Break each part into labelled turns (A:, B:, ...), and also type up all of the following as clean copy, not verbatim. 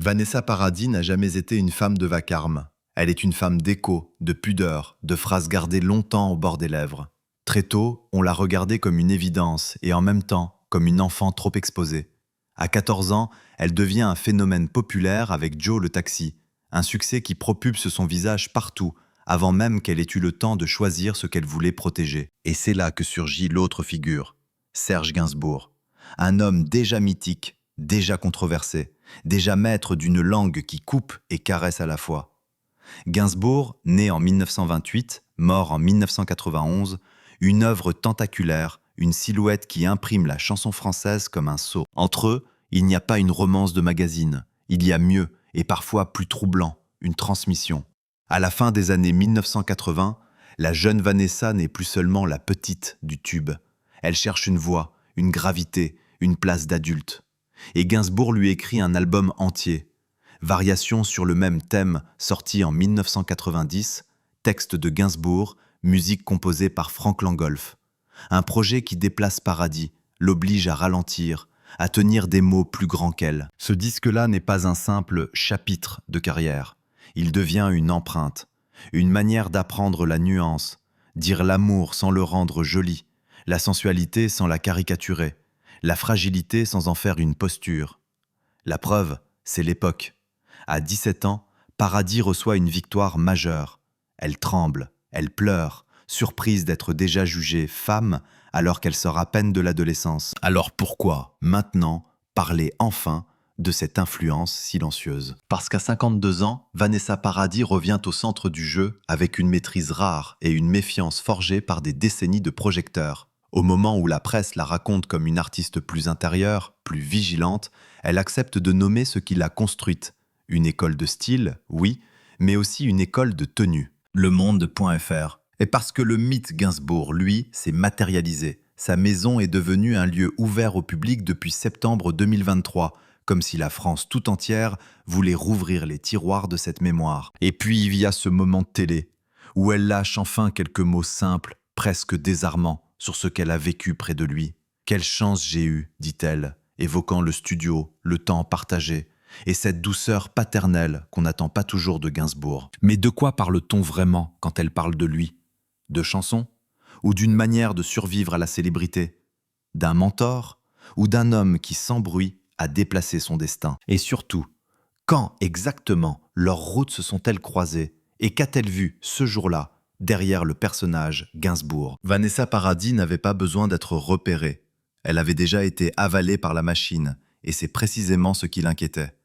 A: Vanessa Paradis n'a jamais été une femme de vacarme. Elle est une femme d'écho, de pudeur, de phrases gardées longtemps au bord des lèvres. Très tôt, on l'a regardée comme une évidence et en même temps comme une enfant trop exposée. À 14 ans, elle devient un phénomène populaire avec Joe le taxi, un succès qui propulse son visage partout, avant même qu'elle ait eu le temps de choisir ce qu'elle voulait protéger. Et c'est là que surgit l'autre figure, Serge Gainsbourg. Un homme déjà mythique, déjà controversé, déjà maître d'une langue qui coupe et caresse à la fois. Gainsbourg, né en 1928, mort en 1991, une œuvre tentaculaire, une silhouette qui imprime la chanson française comme un sceau. Entre eux, il n'y a pas une romance de magazine, il y a mieux, et parfois plus troublant, une transmission. À la fin des années 1980, la jeune Vanessa n'est plus seulement la petite du tube. Elle cherche une voix, une gravité, une place d'adulte. Et Gainsbourg lui écrit un album entier. Variations sur le même thème, sorti en 1990, texte de Gainsbourg, musique composée par Frank Langolf. Un projet qui déplace Paradis, l'oblige à ralentir, à tenir des mots plus grands qu'elle. Ce disque-là n'est pas un simple chapitre de carrière. Il devient une empreinte, une manière d'apprendre la nuance, dire l'amour sans le rendre joli, la sensualité sans la caricaturer, la fragilité sans en faire une posture. La preuve, c'est l'époque. À 17 ans, Paradis reçoit une victoire majeure. Elle tremble, elle pleure, surprise d'être déjà jugée femme alors qu'elle sort à peine de l'adolescence. Alors pourquoi, maintenant, parler enfin de cette influence silencieuse? Parce qu'à 52 ans, Vanessa Paradis revient au centre du jeu avec une maîtrise rare et une méfiance forgée par des décennies de projecteurs. Au moment où la presse la raconte comme une artiste plus intérieure, plus vigilante, elle accepte de nommer ce qui l'a construite. Une école de style, oui, mais aussi une école de tenue. Lemonde.fr. Et parce que le mythe Gainsbourg, lui, s'est matérialisé. Sa maison est devenue un lieu ouvert au public depuis septembre 2023, comme si la France tout entière voulait rouvrir les tiroirs de cette mémoire. Et puis il y a ce moment de télé, où elle lâche enfin quelques mots simples, presque désarmants, sur ce qu'elle a vécu près de lui. « Quelle chance j'ai eue », dit-elle, évoquant le studio, le temps partagé, et cette douceur paternelle qu'on n'attend pas toujours de Gainsbourg. Mais de quoi parle-t-on vraiment quand elle parle de lui? De chansons? Ou d'une manière de survivre à la célébrité? D'un mentor? Ou d'un homme qui, sans bruit, a déplacé son destin? Et surtout, quand exactement leurs routes se sont-elles croisées? Et qu'a-t-elle vu ce jour-là derrière le personnage Gainsbourg? Vanessa Paradis n'avait pas besoin d'être repérée. Elle avait déjà été avalée par la machine, et c'est précisément ce qui l'inquiétait.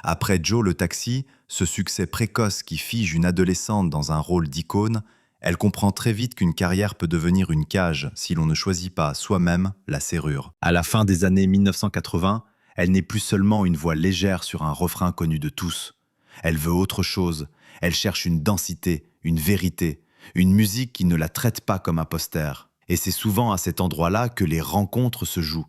A: Après Joe le taxi, ce succès précoce qui fige une adolescente dans un rôle d'icône, elle comprend très vite qu'une carrière peut devenir une cage si l'on ne choisit pas soi-même la serrure. À la fin des années 1980, elle n'est plus seulement une voix légère sur un refrain connu de tous. Elle veut autre chose, elle cherche une densité, une vérité, une musique qui ne la traite pas comme un poster. Et c'est souvent à cet endroit-là que les rencontres se jouent.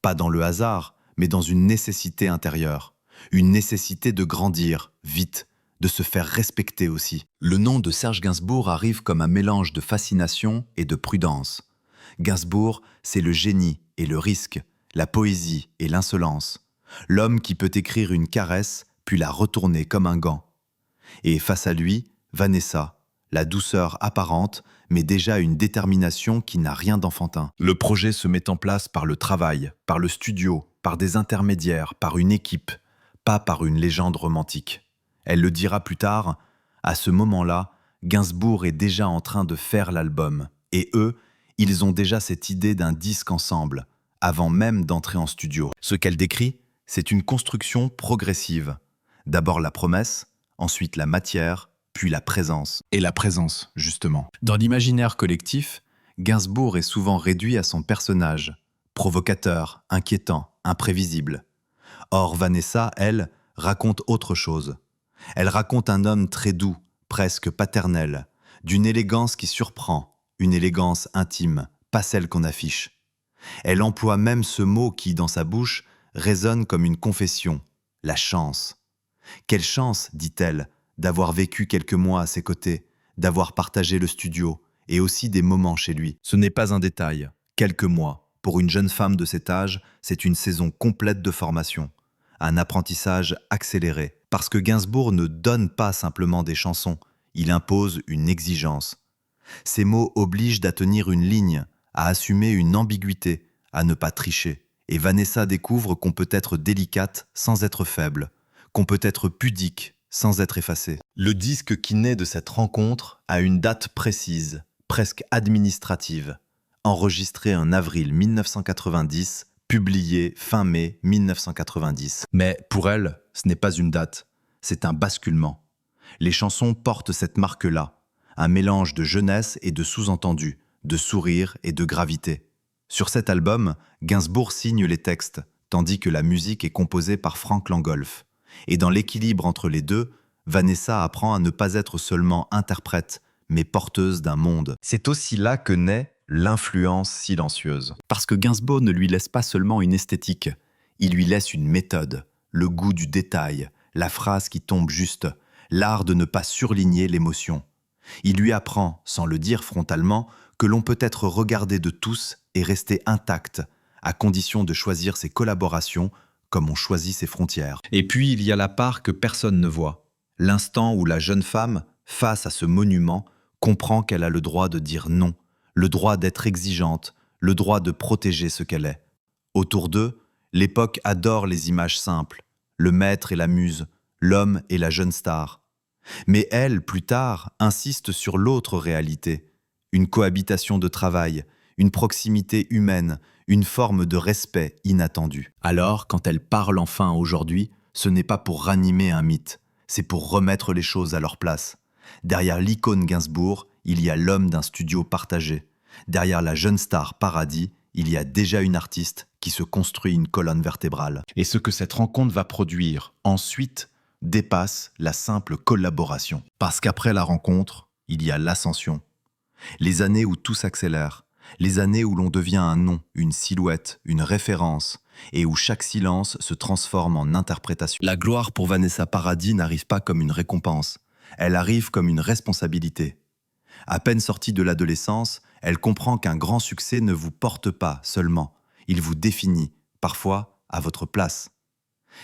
A: Pas dans le hasard, mais dans une nécessité intérieure. Une nécessité de grandir, vite, de se faire respecter aussi. Le nom de Serge Gainsbourg arrive comme un mélange de fascination et de prudence. Gainsbourg, c'est le génie et le risque, la poésie et l'insolence. L'homme qui peut écrire une caresse, puis la retourner comme un gant. Et face à lui, Vanessa, la douceur apparente, mais déjà une détermination qui n'a rien d'enfantin. Le projet se met en place par le travail, par le studio, par des intermédiaires, par une équipe, pas par une légende romantique. Elle le dira plus tard, à ce moment-là, Gainsbourg est déjà en train de faire l'album. Et eux, ils ont déjà cette idée d'un disque ensemble, avant même d'entrer en studio. Ce qu'elle décrit, c'est une construction progressive. D'abord la promesse, ensuite la matière, puis la présence. Et la présence, justement. Dans l'imaginaire collectif, Gainsbourg est souvent réduit à son personnage, provocateur, inquiétant, imprévisible. Or, Vanessa, elle, raconte autre chose. Elle raconte un homme très doux, presque paternel, d'une élégance qui surprend, une élégance intime, pas celle qu'on affiche. Elle emploie même ce mot qui, dans sa bouche, résonne comme une confession, la chance. Quelle chance, dit-elle, d'avoir vécu quelques mois à ses côtés, d'avoir partagé le studio et aussi des moments chez lui. Ce n'est pas un détail. Quelques mois, pour une jeune femme de cet âge, c'est une saison complète de formation. un apprentissage accéléré. Parce que Gainsbourg ne donne pas simplement des chansons, il impose une exigence. Ces mots obligent à tenir une ligne, à assumer une ambiguïté, à ne pas tricher. Et Vanessa découvre qu'on peut être délicate sans être faible, qu'on peut être pudique sans être effacé. Le disque qui naît de cette rencontre a une date précise, presque administrative. Enregistré en avril 1990, publié fin mai 1990. Mais pour elle, ce n'est pas une date, c'est un basculement. Les chansons portent cette marque-là, un mélange de jeunesse et de sous-entendus, de sourire et de gravité. Sur cet album, Gainsbourg signe les textes, tandis que la musique est composée par Frank Langolf. Et dans l'équilibre entre les deux, Vanessa apprend à ne pas être seulement interprète, mais porteuse d'un monde. C'est aussi là que naît l'influence silencieuse. Parce que Gainsbourg ne lui laisse pas seulement une esthétique, il lui laisse une méthode, le goût du détail, la phrase qui tombe juste, l'art de ne pas surligner l'émotion. Il lui apprend, sans le dire frontalement, que l'on peut être regardé de tous et rester intact, à condition de choisir ses collaborations comme on choisit ses frontières. Et puis il y a la part que personne ne voit. L'instant où la jeune femme, face à ce monument, comprend qu'elle a le droit de dire non, le droit d'être exigeante, le droit de protéger ce qu'elle est. Autour d'eux, l'époque adore les images simples, le maître et la muse, l'homme et la jeune star. Mais elle, plus tard, insiste sur l'autre réalité, une cohabitation de travail, une proximité humaine, une forme de respect inattendu. Alors, quand elle parle enfin aujourd'hui, ce n'est pas pour ranimer un mythe, c'est pour remettre les choses à leur place. Derrière l'icône Gainsbourg, il y a l'homme d'un studio partagé. Derrière la jeune star Paradis, il y a déjà une artiste qui se construit une colonne vertébrale. Et ce que cette rencontre va produire ensuite dépasse la simple collaboration. Parce qu'après la rencontre, il y a l'ascension. Les années où tout s'accélère, les années où l'on devient un nom, une silhouette, une référence, et où chaque silence se transforme en interprétation. La gloire pour Vanessa Paradis n'arrive pas comme une récompense, elle arrive comme une responsabilité. À peine sortie de l'adolescence, elle comprend qu'un grand succès ne vous porte pas seulement, il vous définit, parfois à votre place.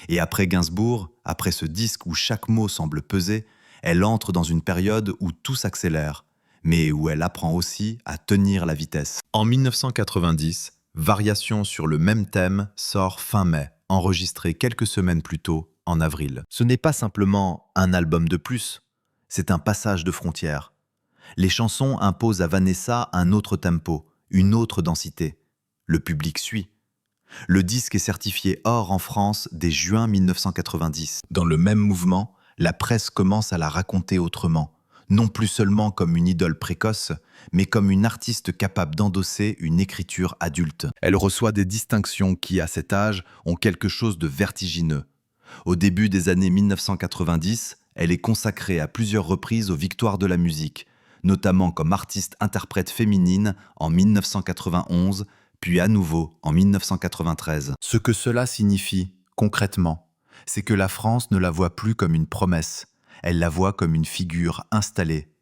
A: Et après Gainsbourg, après ce disque où chaque mot semble peser, elle entre dans une période où tout s'accélère, mais où elle apprend aussi à tenir la vitesse. En 1990, Variation sur le même thème sort fin mai, enregistré quelques semaines plus tôt, en avril. Ce n'est pas simplement un album de plus, c'est un passage de frontière. Les chansons imposent à Vanessa un autre tempo, une autre densité. Le public suit. Le disque est certifié or en France dès juin 1990. Dans le même mouvement, la presse commence à la raconter autrement, non plus seulement comme une idole précoce, mais comme une artiste capable d'endosser une écriture adulte. Elle reçoit des distinctions qui, à cet âge, ont quelque chose de vertigineux. Au début des années 1990, elle est consacrée à plusieurs reprises aux Victoires de la musique, notamment comme artiste-interprète féminine en 1991, puis à nouveau en 1993. Ce que cela signifie, concrètement, c'est que la France ne la voit plus comme une promesse, elle la voit comme une figure installée.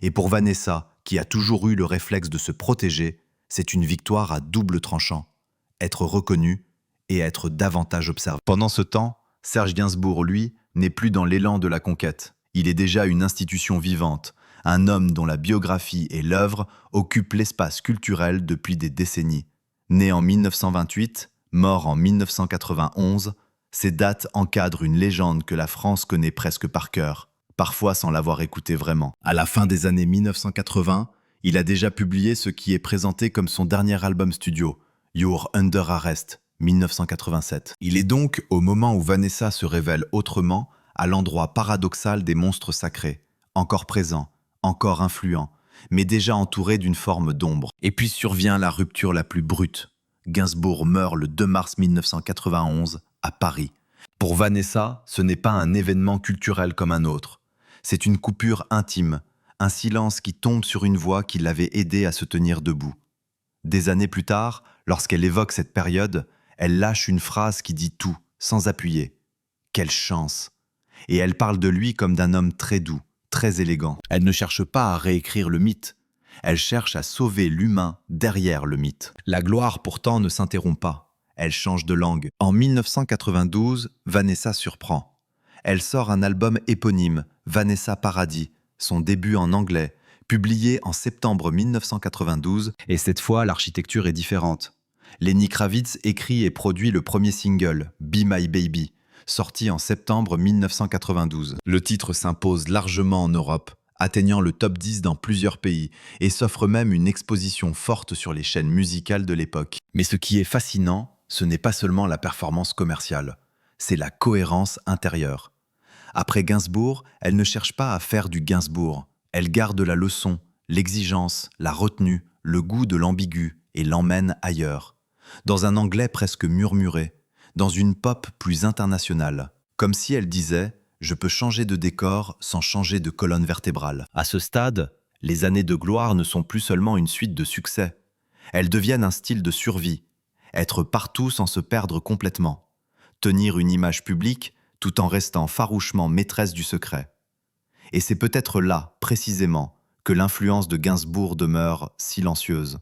A: Et pour Vanessa, qui a toujours eu le réflexe de se protéger, c'est une victoire à double tranchant. Être reconnue et être davantage observé. Pendant ce temps, Serge Gainsbourg, lui, n'est plus dans l'élan de la conquête. Il est déjà une institution vivante, un homme dont la biographie et l'œuvre occupent l'espace culturel depuis des décennies. Né en 1928, mort en 1991, ces dates encadrent une légende que la France connaît presque par cœur, parfois sans l'avoir écoutée vraiment. À la fin des années 1980, il a déjà publié ce qui est présenté comme son dernier album studio, You're Under Arrest, 1987. Il est donc, au moment où Vanessa se révèle autrement, à l'endroit paradoxal des monstres sacrés, encore présents, encore influents, mais déjà entouré d'une forme d'ombre. Et puis survient la rupture la plus brute. Gainsbourg meurt le 2 mars 1991 à Paris. Pour Vanessa, ce n'est pas un événement culturel comme un autre. C'est une coupure intime, un silence qui tombe sur une voix qui l'avait aidée à se tenir debout. Des années plus tard, lorsqu'elle évoque cette période, elle lâche une phrase qui dit tout, sans appuyer. Quelle chance! Et elle parle de lui comme d'un homme très doux, très élégant. Elle ne cherche pas à réécrire le mythe. Elle cherche à sauver l'humain derrière le mythe. La gloire pourtant ne s'interrompt pas. elle change de langue. En 1992, Vanessa surprend. Elle sort un album éponyme, Vanessa Paradis, son début en anglais, publié en septembre 1992, et cette fois l'architecture est différente. Lenny Kravitz écrit et produit le premier single, Be My Baby, sorti en septembre 1992. Le titre s'impose largement en Europe, atteignant le top 10 dans plusieurs pays, et s'offre même une exposition forte sur les chaînes musicales de l'époque. Mais ce qui est fascinant, ce n'est pas seulement la performance commerciale, c'est la cohérence intérieure. Après Gainsbourg, elle ne cherche pas à faire du Gainsbourg. Elle garde la leçon, l'exigence, la retenue, le goût de l'ambigu et l'emmène ailleurs. Dans un anglais presque murmuré, dans une pop plus internationale. Comme si elle disait « Je peux changer de décor sans changer de colonne vertébrale ». À ce stade, les années de gloire ne sont plus seulement une suite de succès. Elles deviennent un style de survie. Être partout sans se perdre complètement. Tenir une image publique tout en restant farouchement maîtresse du secret. Et c'est peut-être là, précisément, que l'influence de Gainsbourg demeure silencieuse.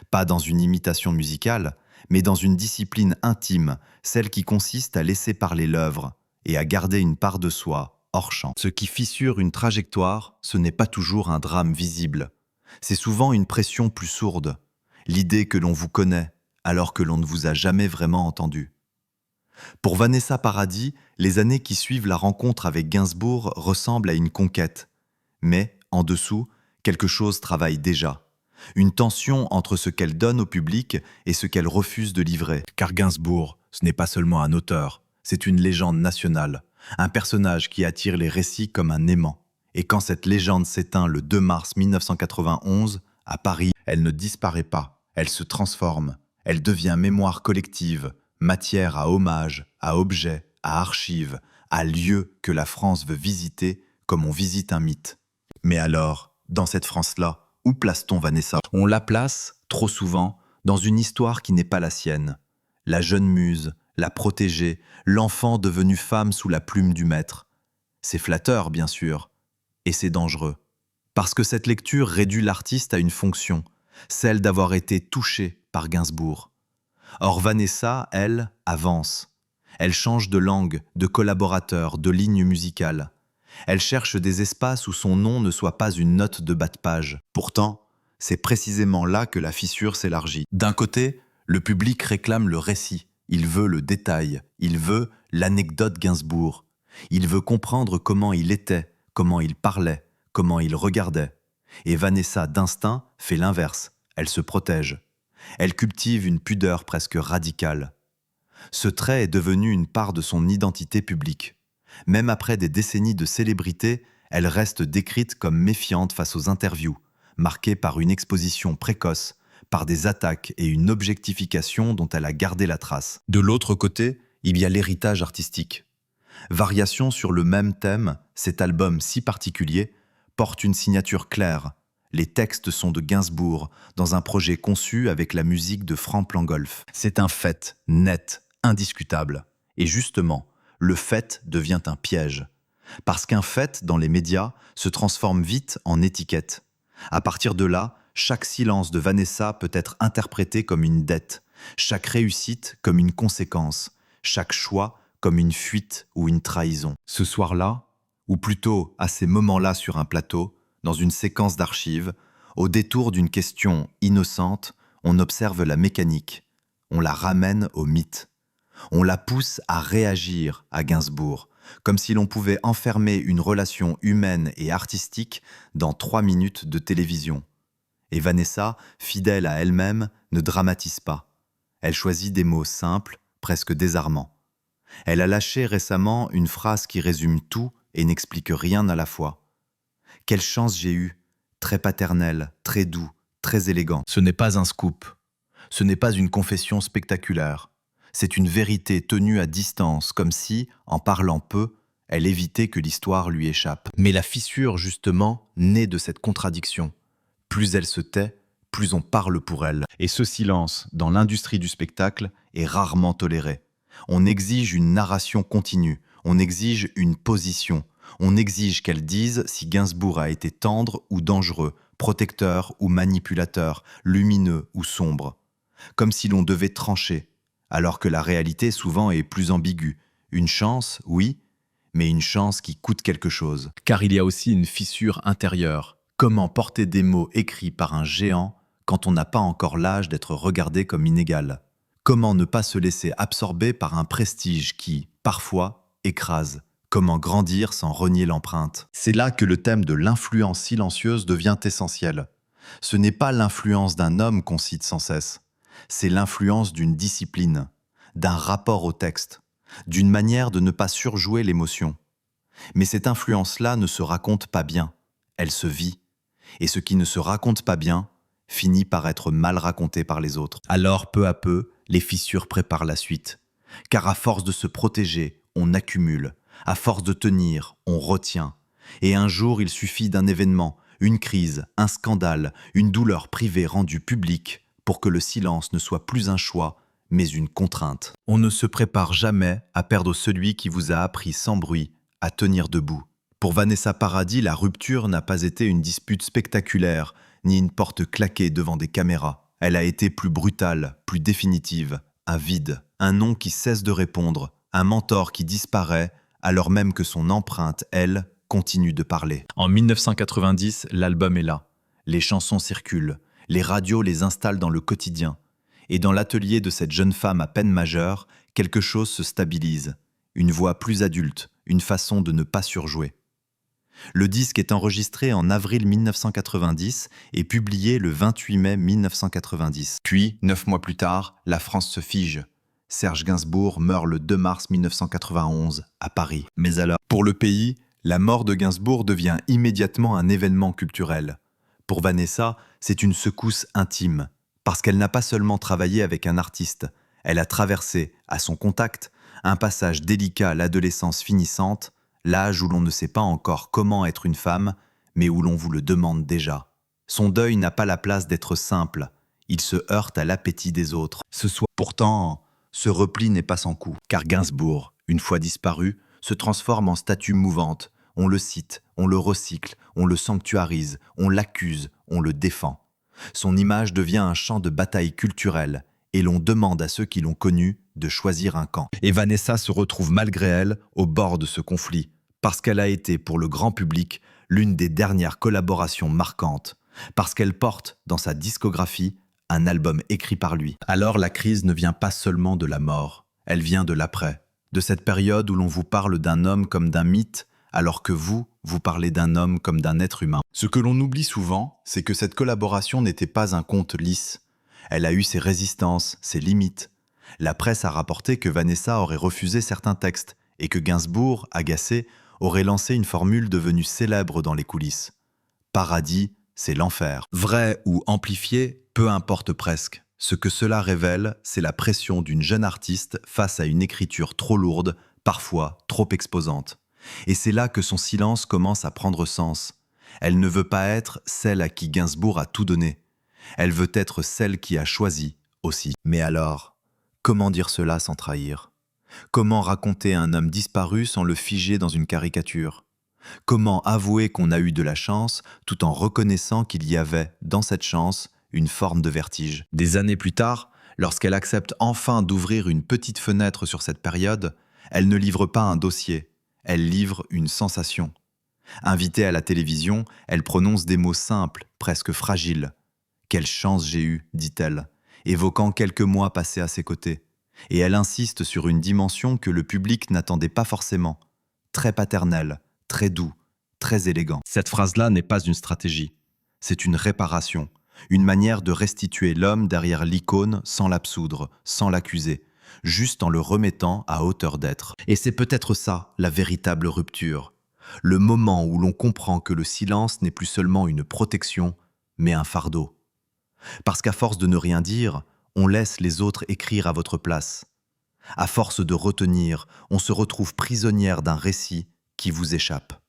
A: Pas dans une imitation musicale, mais dans une discipline intime, celle qui consiste à laisser parler l'œuvre et à garder une part de soi hors champ. Ce qui fissure une trajectoire, ce n'est pas toujours un drame visible. C'est souvent une pression plus sourde, l'idée que l'on vous connaît alors que l'on ne vous a jamais vraiment entendu. Pour Vanessa Paradis, les années qui suivent la rencontre avec Gainsbourg ressemblent à une conquête. Mais, en dessous, quelque chose travaille déjà. Une tension entre ce qu'elle donne au public et ce qu'elle refuse de livrer. Car Gainsbourg, ce n'est pas seulement un auteur, c'est une légende nationale, un personnage qui attire les récits comme un aimant. Et quand cette légende s'éteint le 2 mars 1991, à Paris, elle ne disparaît pas, elle se transforme, elle devient mémoire collective, matière à hommages, à objets, à archives, à lieux que la France veut visiter comme on visite un mythe. Mais alors, dans cette France-là, où place-t-on Vanessa ? On la place, trop souvent, dans une histoire qui n'est pas la sienne. La jeune muse, la protégée, l'enfant devenu femme sous la plume du maître. C'est flatteur, bien sûr, et c'est dangereux. Parce que cette lecture réduit l'artiste à une fonction, celle d'avoir été touchée par Gainsbourg. Or Vanessa, elle, avance. Elle change de langue, de collaborateur, de ligne musicale. Elle cherche des espaces où son nom ne soit pas une note de bas de page. Pourtant, c'est précisément là que la fissure s'élargit. D'un côté, le public réclame le récit. Il veut le détail. Il veut l'anecdote Gainsbourg. Il veut comprendre comment il était, comment il parlait, comment il regardait. Et Vanessa, d'instinct, fait l'inverse. Elle se protège. Elle cultive une pudeur presque radicale. Ce trait est devenu une part de son identité publique. Même après des décennies de célébrité, elle reste décrite comme méfiante face aux interviews, marquée par une exposition précoce, par des attaques et une objectification dont elle a gardé la trace. De l'autre côté, il y a l'héritage artistique. Variation sur le même thème, cet album si particulier porte une signature claire. Les textes sont de Gainsbourg, dans un projet conçu avec la musique de Franck Langolf. C'est un fait, net, indiscutable. Et justement, le fait devient un piège. Parce qu'un fait, dans les médias, se transforme vite en étiquette. À partir de là, chaque silence de Vanessa peut être interprété comme une dette, chaque réussite comme une conséquence, chaque choix comme une fuite ou une trahison. Ce soir-là, ou plutôt à ces moments-là sur un plateau, dans une séquence d'archives, au détour d'une question innocente, on observe la mécanique, on la ramène au mythe. On la pousse à réagir à Gainsbourg, comme si l'on pouvait enfermer une relation humaine et artistique dans 3 minutes de télévision. Et Vanessa, fidèle à elle-même, ne dramatise pas. Elle choisit des mots simples, presque désarmants. Elle a lâché récemment une phrase qui résume tout et n'explique rien à la fois. Quelle chance j'ai eue, très paternel, très doux, très élégant. Ce n'est pas un scoop, ce n'est pas une confession spectaculaire. C'est une vérité tenue à distance, comme si, en parlant peu, elle évitait que l'histoire lui échappe. Mais la fissure, justement, naît de cette contradiction. Plus elle se tait, plus on parle pour elle. Et ce silence, dans l'industrie du spectacle, est rarement toléré. On exige une narration continue, on exige une position, on exige qu'elle dise si Gainsbourg a été tendre ou dangereux, protecteur ou manipulateur, lumineux ou sombre. Comme si l'on devait trancher, alors que la réalité souvent est plus ambiguë. Une chance, oui, mais une chance qui coûte quelque chose. Car il y a aussi une fissure intérieure. Comment porter des mots écrits par un géant quand on n'a pas encore l'âge d'être regardé comme inégal? Comment ne pas se laisser absorber par un prestige qui, parfois, écrase? Comment grandir sans renier l'empreinte? C'est là que le thème de l'influence silencieuse devient essentiel. Ce n'est pas l'influence d'un homme qu'on cite sans cesse, c'est l'influence d'une discipline, d'un rapport au texte, d'une manière de ne pas surjouer l'émotion. Mais cette influence-là ne se raconte pas bien, elle se vit. Et ce qui ne se raconte pas bien finit par être mal raconté par les autres. Alors, peu à peu, les fissures préparent la suite. Car à force de se protéger, on accumule. À force de tenir, on retient. Et un jour, il suffit d'un événement, une crise, un scandale, une douleur privée rendue publique pour que le silence ne soit plus un choix, mais une contrainte. On ne se prépare jamais à perdre celui qui vous a appris sans bruit à tenir debout. Pour Vanessa Paradis, la rupture n'a pas été une dispute spectaculaire, ni une porte claquée devant des caméras. Elle a été plus brutale, plus définitive, un vide, un nom qui cesse de répondre, un mentor qui disparaît, alors même que son empreinte, elle, continue de parler. En 1990, l'album est là. Les chansons circulent, les radios les installent dans le quotidien. Et dans l'atelier de cette jeune femme à peine majeure, quelque chose se stabilise. Une voix plus adulte, une façon de ne pas surjouer. Le disque est enregistré en avril 1990 et publié le 28 mai 1990. Puis, 9 mois plus tard, la France se fige. Serge Gainsbourg meurt le 2 mars 1991 à Paris. Mais alors, pour le pays, la mort de Gainsbourg devient immédiatement un événement culturel. Pour Vanessa, c'est une secousse intime, parce qu'elle n'a pas seulement travaillé avec un artiste, elle a traversé, à son contact, un passage délicat à l'adolescence finissante, l'âge où l'on ne sait pas encore comment être une femme, mais où l'on vous le demande déjà. Son deuil n'a pas la place d'être simple, il se heurte à l'appétit des autres. Pourtant, ce repli n'est pas sans coup, car Gainsbourg, une fois disparu, se transforme en statue mouvante. On le cite, on le recycle, on le sanctuarise, on l'accuse, on le défend. Son image devient un champ de bataille culturelle, et l'on demande à ceux qui l'ont connu de choisir un camp. Et Vanessa se retrouve malgré elle au bord de ce conflit, parce qu'elle a été pour le grand public l'une des dernières collaborations marquantes, parce qu'elle porte dans sa discographie un album écrit par lui. Alors la crise ne vient pas seulement de la mort, elle vient de l'après, de cette période où l'on vous parle d'un homme comme d'un mythe, alors que vous parlez d'un homme comme d'un être humain. Ce que l'on oublie souvent, c'est que cette collaboration n'était pas un conte lisse. Elle a eu ses résistances, ses limites. La presse a rapporté que Vanessa aurait refusé certains textes et que Gainsbourg, agacé, aurait lancé une formule devenue célèbre dans les coulisses. Paradis, c'est l'enfer. Vrai ou amplifié, peu importe presque. Ce que cela révèle, c'est la pression d'une jeune artiste face à une écriture trop lourde, parfois trop exposante. Et c'est là que son silence commence à prendre sens. Elle ne veut pas être celle à qui Gainsbourg a tout donné. Elle veut être celle qui a choisi aussi. Mais alors, comment dire cela sans trahir? Comment raconter un homme disparu sans le figer dans une caricature? Comment avouer qu'on a eu de la chance tout en reconnaissant qu'il y avait, dans cette chance, une forme de vertige? Des années plus tard, lorsqu'elle accepte enfin d'ouvrir une petite fenêtre sur cette période, elle ne livre pas un dossier, elle livre une sensation. Invitée à la télévision, elle prononce des mots simples, presque fragiles. « Quelle chance j'ai eue », dit-elle, évoquant quelques mois passés à ses côtés. Et elle insiste sur une dimension que le public n'attendait pas forcément. Très paternelle, très doux, très élégant. Cette phrase-là n'est pas une stratégie. C'est une réparation, une manière de restituer l'homme derrière l'icône sans l'absoudre, sans l'accuser, juste en le remettant à hauteur d'être. Et c'est peut-être ça, la véritable rupture. Le moment où l'on comprend que le silence n'est plus seulement une protection, mais un fardeau. Parce qu'à force de ne rien dire, on laisse les autres écrire à votre place. À force de retenir, on se retrouve prisonnière d'un récit qui vous échappe.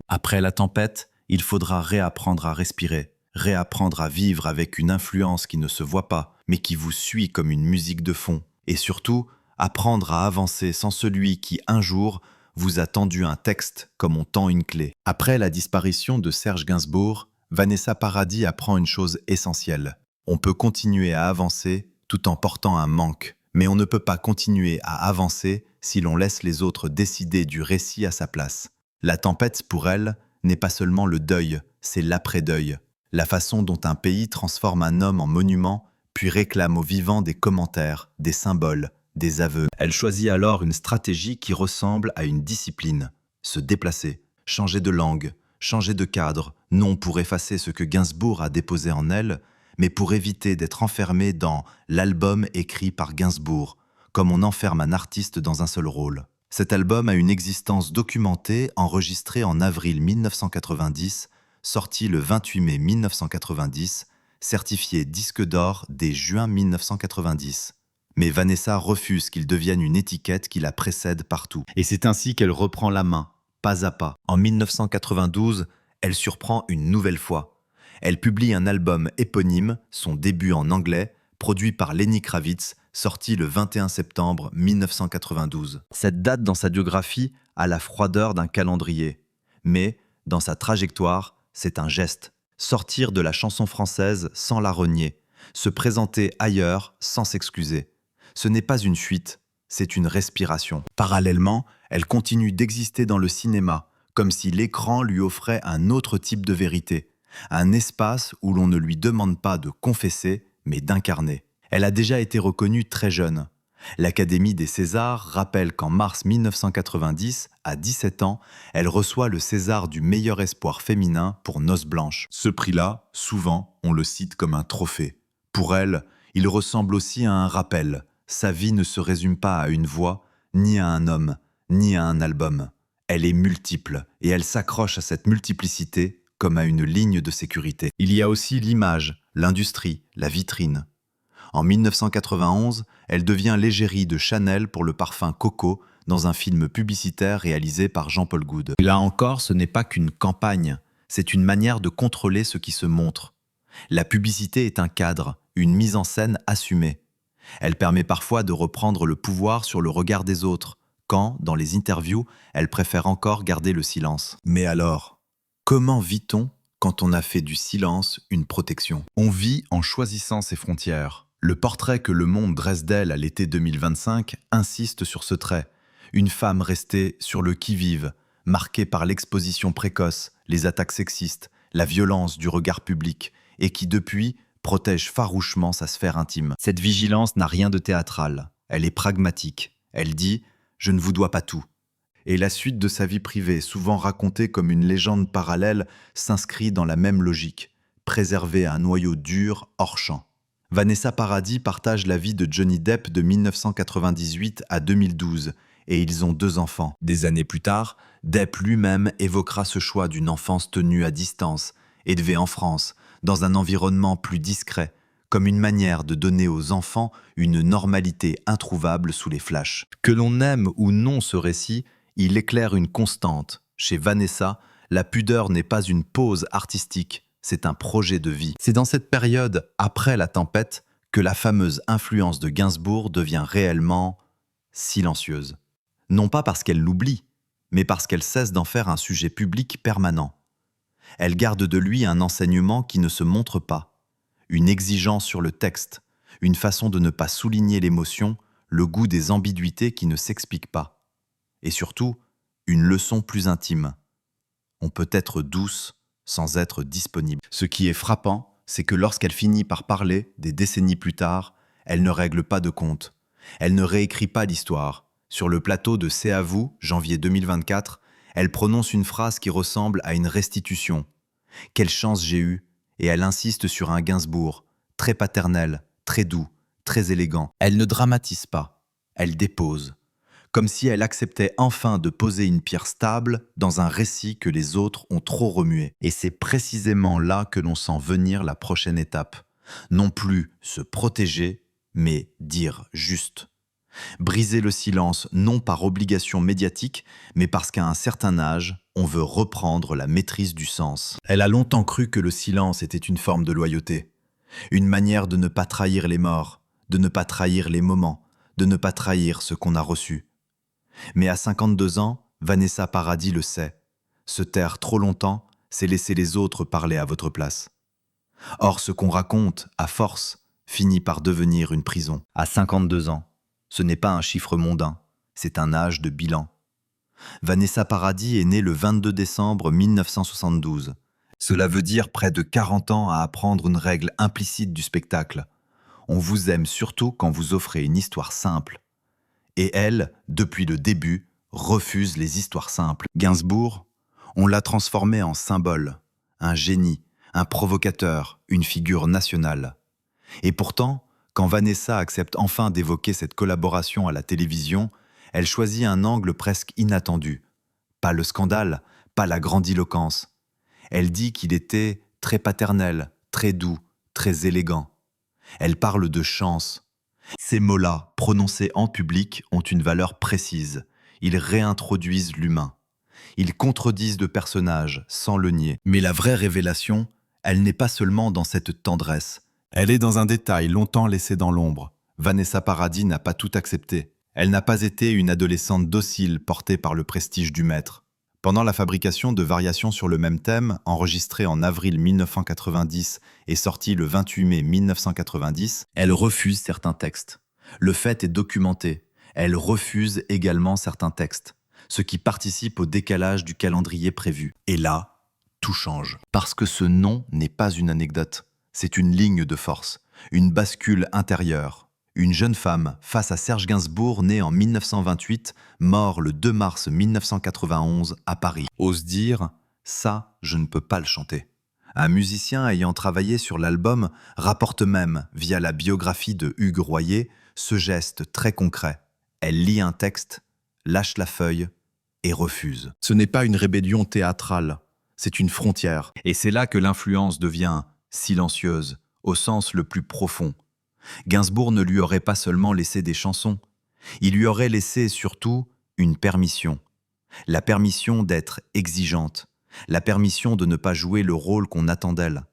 A: Après la tempête, il faudra réapprendre à respirer, réapprendre à vivre avec une influence qui ne se voit pas, mais qui vous suit comme une musique de fond. Et surtout, apprendre à avancer sans celui qui, un jour, vous a tendu un texte comme on tend une clé. Après la disparition de Serge Gainsbourg, Vanessa Paradis apprend une chose essentielle. On peut continuer à avancer tout en portant un manque, Mais on ne peut pas continuer à avancer si l'on laisse les autres décider du récit à sa place. La tempête, pour elle, n'est pas seulement le deuil, c'est l'après-deuil. La façon dont un pays transforme un homme en monument, puis réclame aux vivants des commentaires, des symboles, des aveux. Elle choisit alors une stratégie qui ressemble à une discipline. Se déplacer, changer de langue, changer de cadre, non pour effacer ce que Gainsbourg a déposé en elle, mais pour éviter d'être enfermé dans l'album écrit par Gainsbourg, comme on enferme un artiste dans un seul rôle. Cet album a une existence documentée, enregistrée en avril 1990, sorti le 28 mai 1990, certifié disque d'or dès juin 1990. Mais Vanessa refuse qu'il devienne une étiquette qui la précède partout. Et c'est ainsi qu'elle reprend la main, pas à pas. En 1992, elle surprend une nouvelle fois. Elle publie un album éponyme, son début en anglais, produit par Lenny Kravitz, sorti le 21 septembre 1992. Cette date dans sa biographie a la froideur d'un calendrier. Mais, dans sa trajectoire, c'est un geste. Sortir de la chanson française sans la renier. Se présenter ailleurs sans s'excuser. Ce n'est pas une fuite, c'est une respiration. Parallèlement, elle continue d'exister dans le cinéma, comme si l'écran lui offrait un autre type de vérité. Un espace où l'on ne lui demande pas de confesser, mais d'incarner. Elle a déjà été reconnue très jeune. L'Académie des Césars rappelle qu'en mars 1990, à 17 ans, elle reçoit le César du meilleur espoir féminin pour Noces blanches. Ce prix-là, souvent, on le cite comme un trophée. Pour elle, il ressemble aussi à un rappel. Sa vie ne se résume pas à une voix, ni à un homme, ni à un album. Elle est multiple, et elle s'accroche à cette multiplicité comme à une ligne de sécurité. Il y a aussi l'image, l'industrie, la vitrine. En 1991, elle devient l'égérie de Chanel pour le parfum Coco dans un film publicitaire réalisé par Jean-Paul Goude. Là encore, ce n'est pas qu'une campagne, c'est une manière de contrôler ce qui se montre. La publicité est un cadre, une mise en scène assumée. Elle permet parfois de reprendre le pouvoir sur le regard des autres, quand, dans les interviews, elle préfère encore garder le silence. Mais alors, comment vit-on quand on a fait du silence une protection? On vit en choisissant ses frontières. Le portrait que Le Monde dresse d'elle à l'été 2025 insiste sur ce trait. Une femme restée sur le qui-vive, marquée par l'exposition précoce, les attaques sexistes, la violence du regard public, et qui depuis protège farouchement sa sphère intime. Cette vigilance n'a rien de théâtral. Elle est pragmatique. Elle dit « Je ne vous dois pas tout ». Et la suite de sa vie privée, souvent racontée comme une légende parallèle, s'inscrit dans la même logique, préserver un noyau dur hors champ. Vanessa Paradis partage la vie de Johnny Depp de 1998 à 2012, et ils ont 2 enfants. Des années plus tard, Depp lui-même évoquera ce choix d'une enfance tenue à distance, élevée en France, dans un environnement plus discret, comme une manière de donner aux enfants une normalité introuvable sous les flashs. Que l'on aime ou non ce récit, il éclaire une constante. Chez Vanessa, la pudeur n'est pas une pose artistique, c'est un projet de vie. C'est dans cette période, après la tempête, que la fameuse influence de Gainsbourg devient réellement silencieuse. Non pas parce qu'elle l'oublie, mais parce qu'elle cesse d'en faire un sujet public permanent. Elle garde de lui un enseignement qui ne se montre pas, une exigence sur le texte, une façon de ne pas souligner l'émotion, le goût des ambiguïtés qui ne s'expliquent pas. Et surtout, une leçon plus intime. On peut être douce sans être disponible. Ce qui est frappant, c'est que lorsqu'elle finit par parler, des décennies plus tard, elle ne règle pas de compte. Elle ne réécrit pas l'histoire. Sur le plateau de C'est à vous, janvier 2024, elle prononce une phrase qui ressemble à une restitution. « Quelle chance j'ai eue !» Et elle insiste sur un Gainsbourg, très paternel, très doux, très élégant. Elle ne dramatise pas, elle dépose. Comme si elle acceptait enfin de poser une pierre stable dans un récit que les autres ont trop remué. Et c'est précisément là que l'on sent venir la prochaine étape. Non plus se protéger, mais dire juste. Briser le silence non par obligation médiatique, mais parce qu'à un certain âge, on veut reprendre la maîtrise du sens. Elle a longtemps cru que le silence était une forme de loyauté, une manière de ne pas trahir les morts, de ne pas trahir les moments, de ne pas trahir ce qu'on a reçu. Mais à 52 ans, Vanessa Paradis le sait. Se taire trop longtemps, c'est laisser les autres parler à votre place. Or, ce qu'on raconte, à force, finit par devenir une prison. À 52 ans, Ce n'est pas un chiffre mondain, c'est un âge de bilan. Vanessa Paradis est née le 22 décembre 1972. Cela veut dire près de 40 ans à apprendre une règle implicite du spectacle. On vous aime surtout quand vous offrez une histoire simple. Et elle, depuis le début, refuse les histoires simples. Gainsbourg, on l'a transformé en symbole, un génie, un provocateur, une figure nationale. Et pourtant, quand Vanessa accepte enfin d'évoquer cette collaboration à la télévision, elle choisit un angle presque inattendu. Pas le scandale, pas la grandiloquence. Elle dit qu'il était très paternel, très doux, très élégant. Elle parle de chance. Ces mots-là, prononcés en public, ont une valeur précise. Ils réintroduisent l'humain. Ils contredisent le personnage, sans le nier. Mais la vraie révélation, elle n'est pas seulement dans cette tendresse. Elle est dans un détail longtemps laissé dans l'ombre. Vanessa Paradis n'a pas tout accepté. Elle n'a pas été une adolescente docile portée par le prestige du maître. Pendant la fabrication de variations sur le même thème, enregistrées en avril 1990 et sorties le 28 mai 1990, elle refuse certains textes. Le fait est documenté. Elle refuse également certains textes, ce qui participe au décalage du calendrier prévu. Et là, tout change. Parce que ce non n'est pas une anecdote, c'est une ligne de force, une bascule intérieure. Une jeune femme face à Serge Gainsbourg, né en 1928, mort le 2 mars 1991 à Paris. Ose dire « ça, je ne peux pas le chanter ». Un musicien ayant travaillé sur l'album rapporte même, via la biographie de Hugues Royer, ce geste très concret. Elle lit un texte, lâche la feuille et refuse. Ce n'est pas une rébellion théâtrale, c'est une frontière. Et c'est là que l'influence devient silencieuse, au sens le plus profond. Gainsbourg ne lui aurait pas seulement laissé des chansons, il lui aurait laissé surtout une permission. La permission d'être exigeante, la permission de ne pas jouer le rôle qu'on attend d'elle,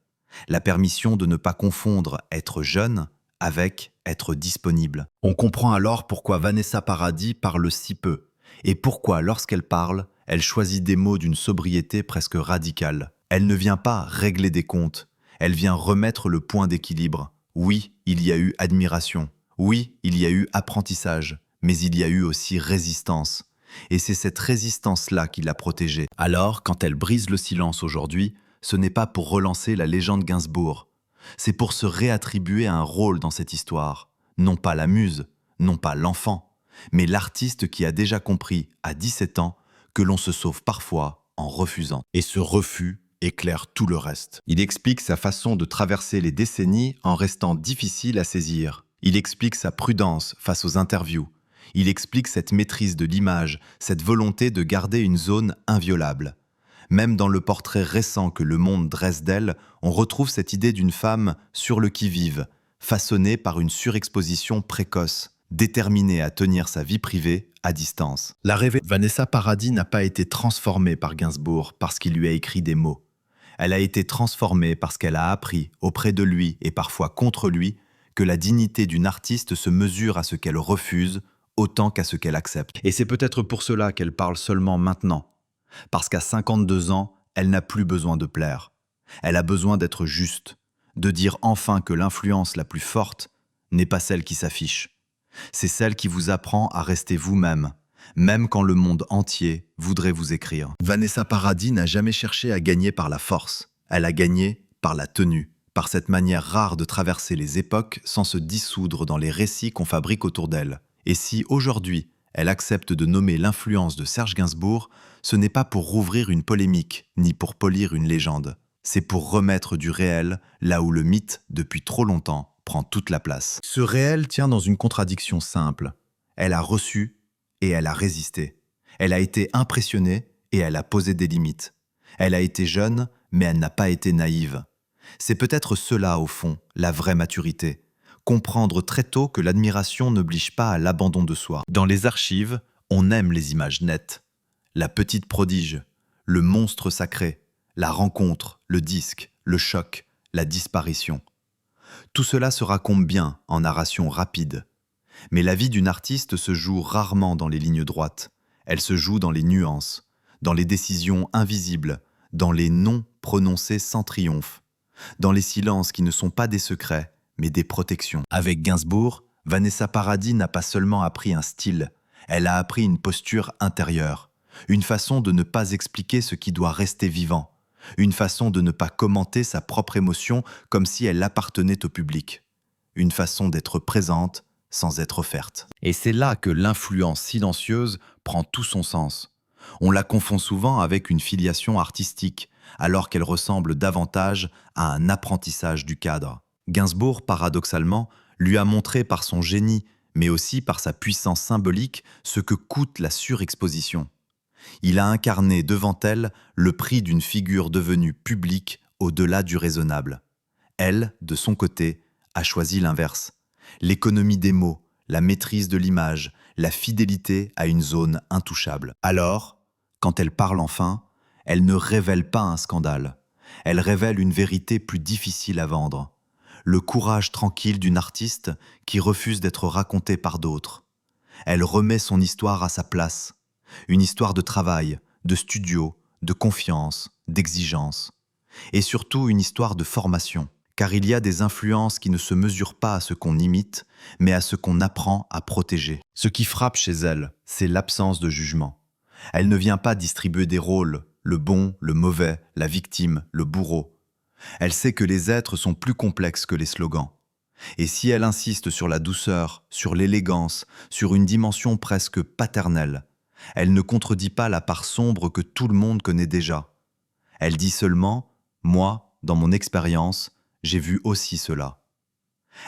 A: la permission de ne pas confondre être jeune avec être disponible. On comprend alors pourquoi Vanessa Paradis parle si peu, et pourquoi lorsqu'elle parle, elle choisit des mots d'une sobriété presque radicale. Elle ne vient pas régler des comptes, elle vient remettre le point d'équilibre. Oui, il y a eu admiration. Oui, il y a eu apprentissage. Mais il y a eu aussi résistance. Et c'est cette résistance-là qui l'a protégée. Alors, quand elle brise le silence aujourd'hui, ce n'est pas pour relancer la légende Gainsbourg. C'est pour se réattribuer un rôle dans cette histoire. Non pas la muse, non pas l'enfant, mais l'artiste qui a déjà compris, à 17 ans, que l'on se sauve parfois en refusant. Et ce refus éclaire tout le reste. Il explique sa façon de traverser les décennies en restant difficile à saisir. Il explique sa prudence face aux interviews. Il explique cette maîtrise de l'image, cette volonté de garder une zone inviolable. Même dans le portrait récent que Le Monde dresse d'elle, on retrouve cette idée d'une femme sur le qui-vive, façonnée par une surexposition précoce, déterminée à tenir sa vie privée à distance. Vanessa Paradis n'a pas été transformée par Gainsbourg parce qu'il lui a écrit des mots. Elle a été transformée parce qu'elle a appris, auprès de lui et parfois contre lui, que la dignité d'une artiste se mesure à ce qu'elle refuse autant qu'à ce qu'elle accepte. Et c'est peut-être pour cela qu'elle parle seulement maintenant. Parce qu'à 52 ans, elle n'a plus besoin de plaire. Elle a besoin d'être juste, de dire enfin que l'influence la plus forte n'est pas celle qui s'affiche. C'est celle qui vous apprend à rester vous-même, même quand le monde entier voudrait vous écrire. Vanessa Paradis n'a jamais cherché à gagner par la force. Elle a gagné par la tenue, par cette manière rare de traverser les époques sans se dissoudre dans les récits qu'on fabrique autour d'elle. Et si aujourd'hui, elle accepte de nommer l'influence de Serge Gainsbourg, ce n'est pas pour rouvrir une polémique, ni pour polir une légende. C'est pour remettre du réel là où le mythe, depuis trop longtemps, prend toute la place. Ce réel tient dans une contradiction simple. Elle a reçu et elle a résisté. Elle a été impressionnée et elle a posé des limites. Elle a été jeune, mais elle n'a pas été naïve. C'est peut-être cela, au fond, la vraie maturité. Comprendre très tôt que l'admiration n'oblige pas à l'abandon de soi. Dans les archives, on aime les images nettes. La petite prodige, le monstre sacré, la rencontre, le disque, le choc, la disparition. Tout cela se raconte bien en narration rapide. Mais la vie d'une artiste se joue rarement dans les lignes droites. Elle se joue dans les nuances, dans les décisions invisibles, dans les noms prononcés sans triomphe, dans les silences qui ne sont pas des secrets, mais des protections. Avec Gainsbourg, Vanessa Paradis n'a pas seulement appris un style, elle a appris une posture intérieure, une façon de ne pas expliquer ce qui doit rester vivant, une façon de ne pas commenter sa propre émotion comme si elle appartenait au public, une façon d'être présente sans être offerte. Et c'est là que l'influence silencieuse prend tout son sens. On la confond souvent avec une filiation artistique, alors qu'elle ressemble davantage à un apprentissage du cadre. Gainsbourg, paradoxalement, lui a montré par son génie, mais aussi par sa puissance symbolique, ce que coûte la surexposition. Il a incarné devant elle le prix d'une figure devenue publique au-delà du raisonnable. Elle, de son côté, a choisi l'inverse. L'économie des mots, la maîtrise de l'image, la fidélité à une zone intouchable. Alors, quand elle parle enfin, elle ne révèle pas un scandale. Elle révèle une vérité plus difficile à vendre. Le courage tranquille d'une artiste qui refuse d'être racontée par d'autres. Elle remet son histoire à sa place. Une histoire de travail, de studio, de confiance, d'exigence. Et surtout une histoire de formation. Car il y a des influences qui ne se mesurent pas à ce qu'on imite, mais à ce qu'on apprend à protéger. Ce qui frappe chez elle, c'est l'absence de jugement. Elle ne vient pas distribuer des rôles, le bon, le mauvais, la victime, le bourreau. Elle sait que les êtres sont plus complexes que les slogans. Et si elle insiste sur la douceur, sur l'élégance, sur une dimension presque paternelle, elle ne contredit pas la part sombre que tout le monde connaît déjà. Elle dit seulement « moi, dans mon expérience, j'ai vu aussi cela ».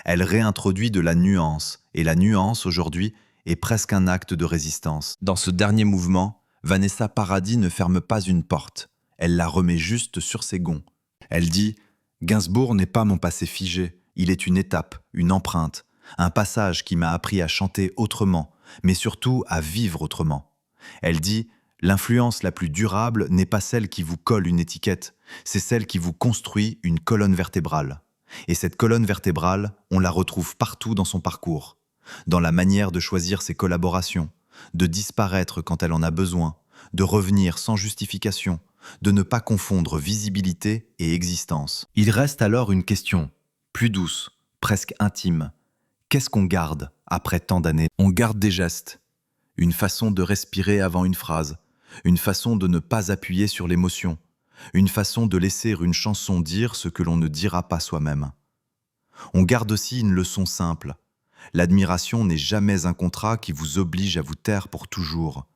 A: Elle réintroduit de la nuance, et la nuance, aujourd'hui, est presque un acte de résistance. Dans ce dernier mouvement, Vanessa Paradis ne ferme pas une porte, elle la remet juste sur ses gonds. Elle dit « Gainsbourg n'est pas mon passé figé, il est une étape, une empreinte, un passage qui m'a appris à chanter autrement, mais surtout à vivre autrement. » Elle dit « L'influence la plus durable n'est pas celle qui vous colle une étiquette, c'est celle qui vous construit une colonne vertébrale. Et cette colonne vertébrale, on la retrouve partout dans son parcours, dans la manière de choisir ses collaborations, de disparaître quand elle en a besoin, de revenir sans justification, de ne pas confondre visibilité et existence. Il reste alors une question, plus douce, presque intime. Qu'est-ce qu'on garde après tant d'années? On garde des gestes, une façon de respirer avant une phrase, une façon de ne pas appuyer sur l'émotion, une façon de laisser une chanson dire ce que l'on ne dira pas soi-même. On garde aussi une leçon simple. L'admiration n'est jamais un contrat qui vous oblige à vous taire pour toujours.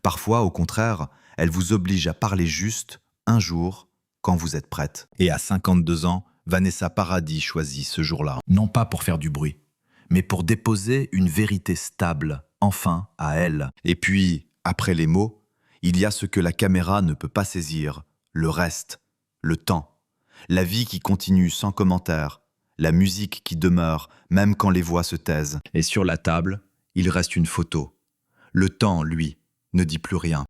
A: Parfois, au contraire, elle vous oblige à parler juste, un jour, quand vous êtes prête. Et à 52 ans, Vanessa Paradis choisit ce jour-là, non pas pour faire du bruit, mais pour déposer une vérité stable, enfin, à elle. Et puis, après les mots, il y a ce que la caméra ne peut pas saisir, le reste, le temps, la vie qui continue sans commentaire, la musique qui demeure même quand les voix se taisent. Et sur la table, il reste une photo. Le temps, lui, ne dit plus rien.